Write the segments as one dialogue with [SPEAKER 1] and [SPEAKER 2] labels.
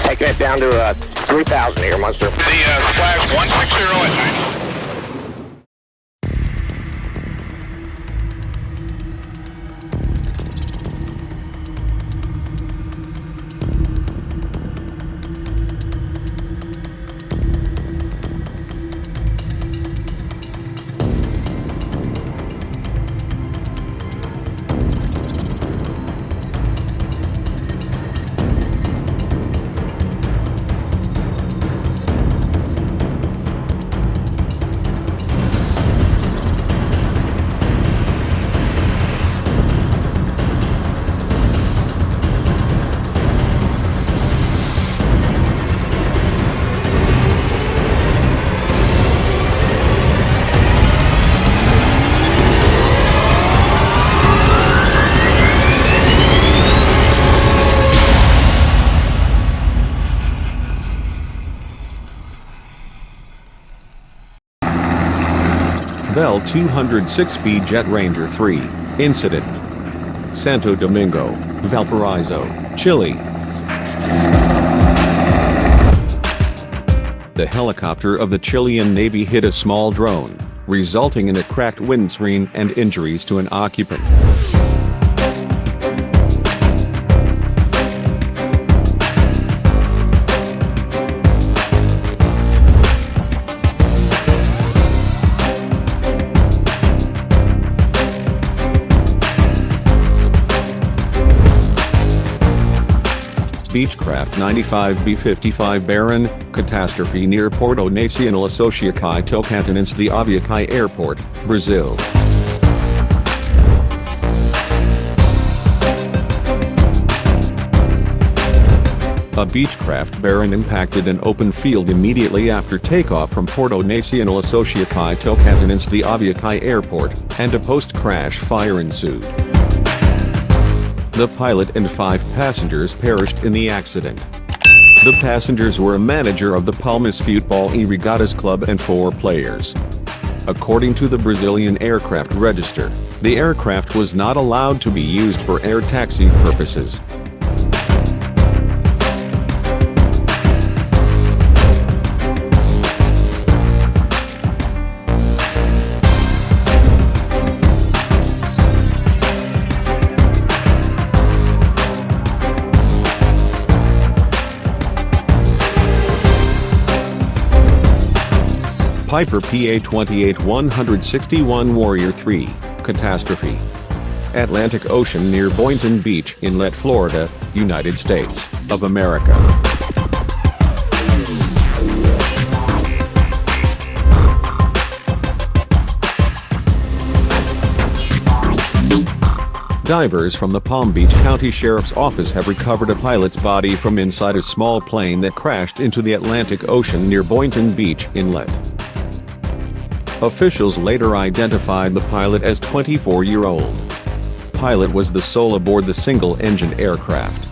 [SPEAKER 1] Taking it down to 3,000 here, Munster.
[SPEAKER 2] The slash 160 at night.
[SPEAKER 3] Bell 206B JetRanger III, Incident. Santo Domingo, Valparaiso, Chile. The helicopter of the Chilean Navy hit a small drone, resulting in a cracked windscreen and injuries to an occupant. Beechcraft 95 B-55 Baron, catastrophe near Porto Nacional-Associacao Tocantinense the Aviacao Airport, Brazil. A Beechcraft Baron impacted an open field immediately after takeoff from Porto Nacional-Associacao Tocantinense the Aviacao Airport, and a post-crash fire ensued. The pilot and 5 passengers perished in the accident. The passengers were a manager of the Palmas Futebol and Regatas club and 4 players. According to the Brazilian aircraft register, the aircraft was not allowed to be used for air taxi purposes. Piper PA-28-161 Warrior III, catastrophe. Atlantic Ocean near Boynton Beach, Inlet, Florida, United States of America. Divers from the Palm Beach County Sheriff's Office have recovered a pilot's body from inside a small plane that crashed into the Atlantic Ocean near Boynton Beach, Inlet. Officials later identified the pilot as 24-year-old. Pilot was the sole aboard the single-engine aircraft.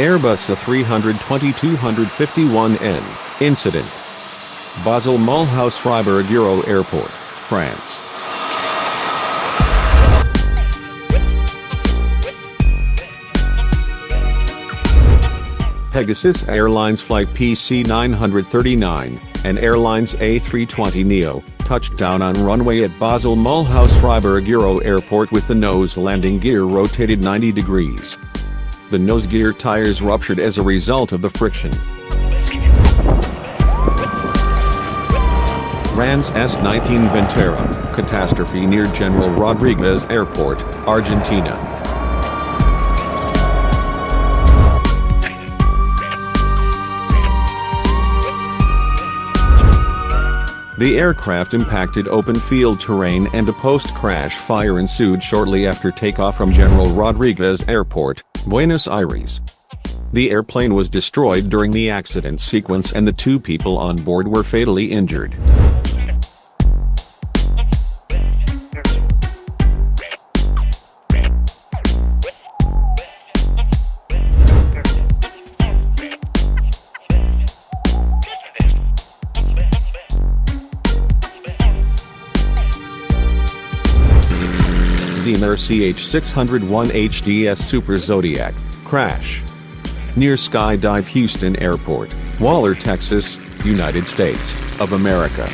[SPEAKER 3] Airbus A330-251N, incident. Basel Mulhouse Freiburg Euro Airport, France. Pegasus Airlines Flight PC-939, and Airlines A320neo, touched down on runway at Basel Mulhouse Freiburg Euro Airport with the nose landing gear rotated 90 degrees. The nose gear tires ruptured as a result of the friction. Iran's S-19 Venterra, catastrophe near General Rodriguez Airport, Argentina. The aircraft impacted open field terrain and a post-crash fire ensued shortly after takeoff from General Rodriguez Airport, Buenos Aires. The airplane was destroyed during the accident sequence and the 2 people on board were fatally injured. Zenair CH 601 HDS Super Zodiac, crash. Near Skydive Houston Airport, Waller, Texas, United States of America.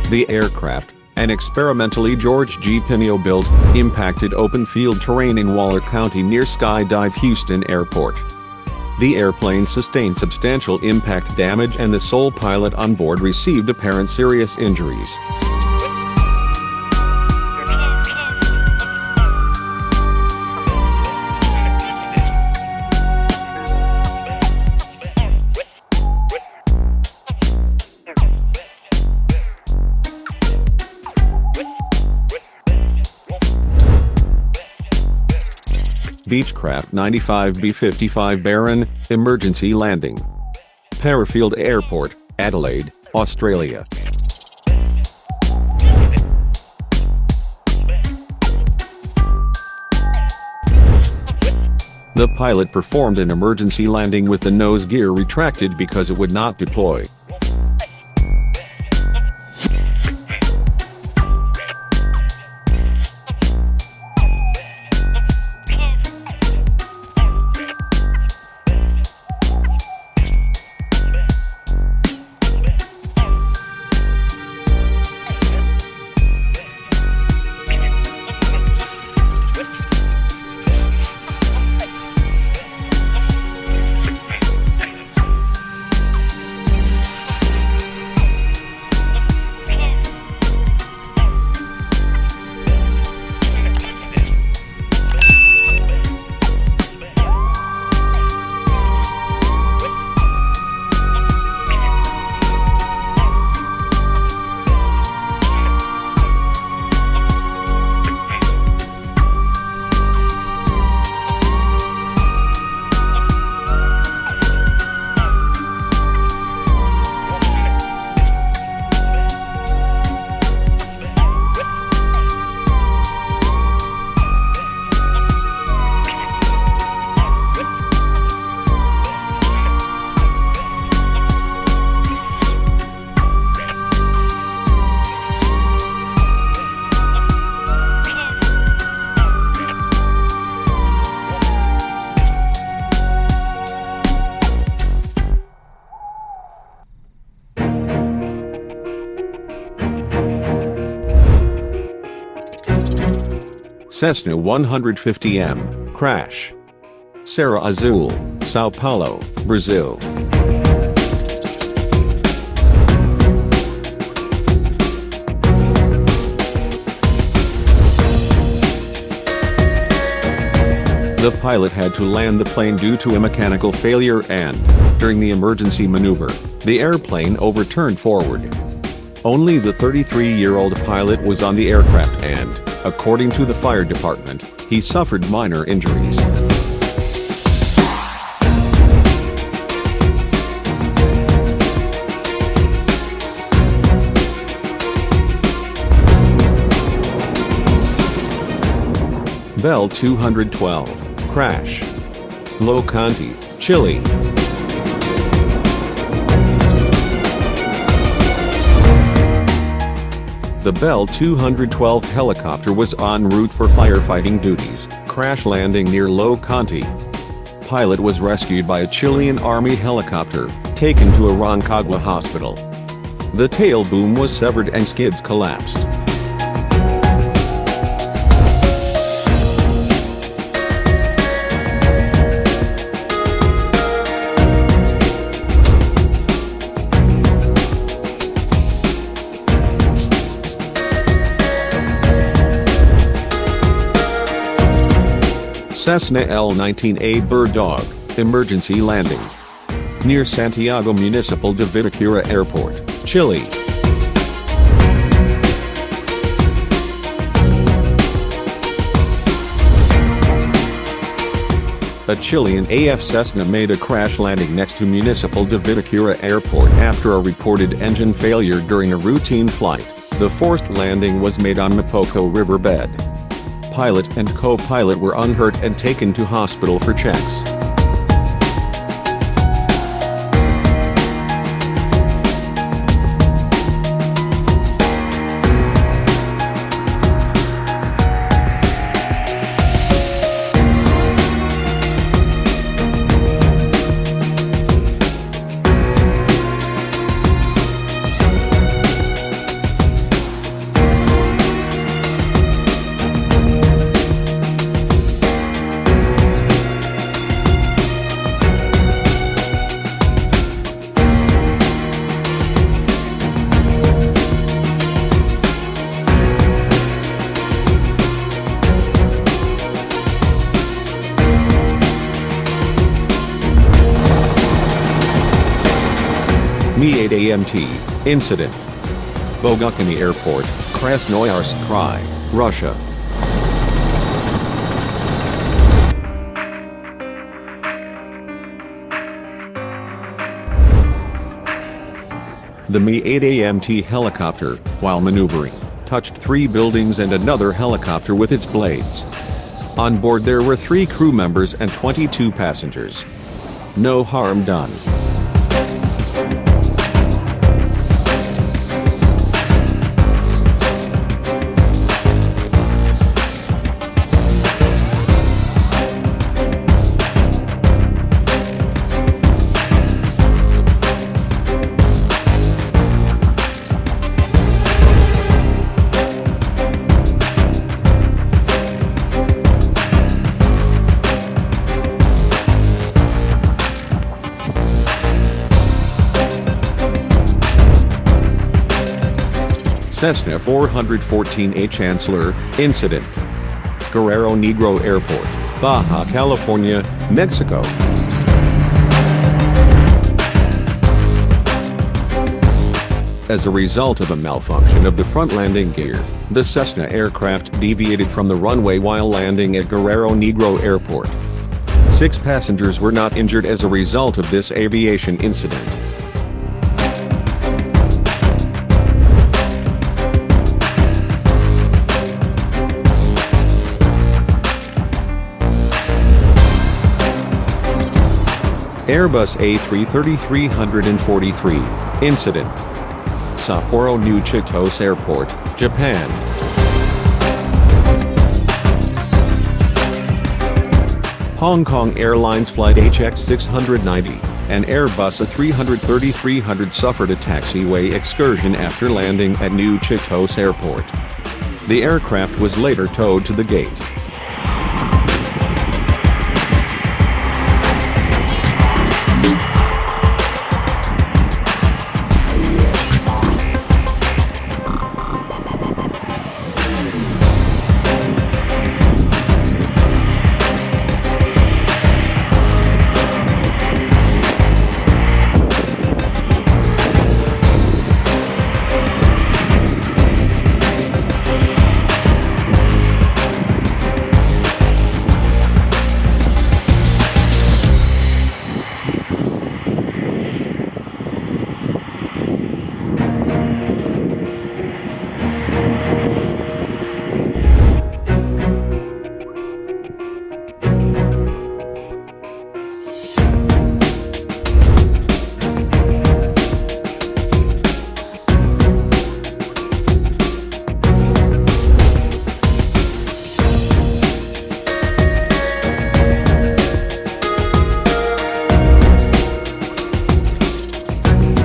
[SPEAKER 3] The aircraft, an experimentally George G. Pinio built, impacted open field terrain in Waller County near Skydive Houston Airport. The airplane sustained substantial impact damage and the sole pilot on board received apparent serious injuries. Beechcraft 95 B-55 Baron, emergency landing. Parafield Airport, Adelaide, Australia. The pilot performed an emergency landing with the nose gear retracted because it would not deploy. Cessna 150M, crash. Serra Azul, Sao Paulo, Brazil. The pilot had to land the plane due to a mechanical failure and, during the emergency maneuver, the airplane overturned forward. Only the 33-year-old pilot was on the aircraft and, according to the fire department, he suffered minor injuries. Bell 212, crash. Locanti, Chile. The Bell 212 helicopter was en route for firefighting duties, crash landing near Locanti. Pilot was rescued by a Chilean Army helicopter, taken to a Rancagua hospital. The tail boom was severed and skids collapsed. Cessna L-19A Bird Dog, emergency landing. Near Santiago Municipal de Vitacura Airport, Chile. A Chilean AF Cessna made a crash landing next to Municipal de Vitacura Airport after a reported engine failure during a routine flight. The forced landing was made on Mapoco riverbed. Pilot and co-pilot were unhurt and taken to hospital for checks. Mi-8AMT incident. Bogotany Airport, Krasnoyarsk Krai, Russia. The Mi-8AMT helicopter, while maneuvering, touched 3 buildings and another helicopter with its blades. On board there were 3 crew members and 22 passengers. No harm done. Cessna 414A Chancellor incident. Guerrero Negro Airport, Baja California, Mexico. As a result of a malfunction of the front landing gear, the Cessna aircraft deviated from the runway while landing at Guerrero Negro Airport. 6 passengers were not injured as a result of this aviation incident. Airbus A330-343 incident. Sapporo New Chitose Airport, Japan. Hong Kong Airlines Flight HX690, an Airbus A330-300 suffered a taxiway excursion after landing at New Chitose Airport. The aircraft was later towed to the gate.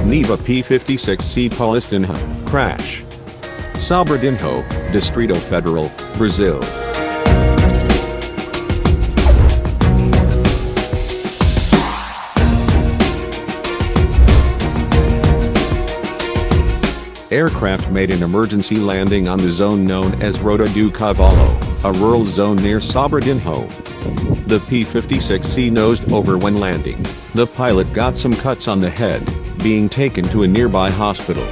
[SPEAKER 3] Neiva P-56C Paulistinha, crash. Sobradinho, Distrito Federal, Brazil. Aircraft made an emergency landing on the zone known as Rota do Cavalo, a rural zone near Sobradinho. The P-56C nosed over when landing. The pilot got some cuts on the head, being taken to a nearby hospital.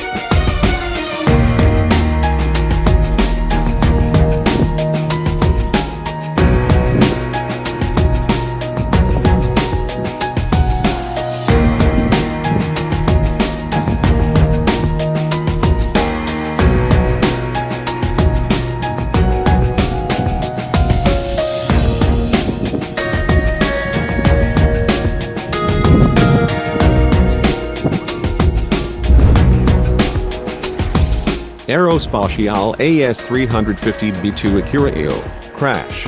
[SPEAKER 3] Aerospatiale AS 350B2 Ecureuil, crash.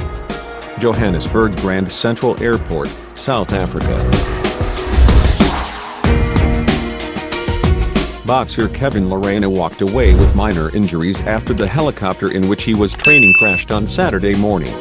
[SPEAKER 3] Johannesburg Grand Central Airport, South Africa. Boxer Kevin Lorena walked away with minor injuries after the helicopter in which he was training crashed on Saturday morning.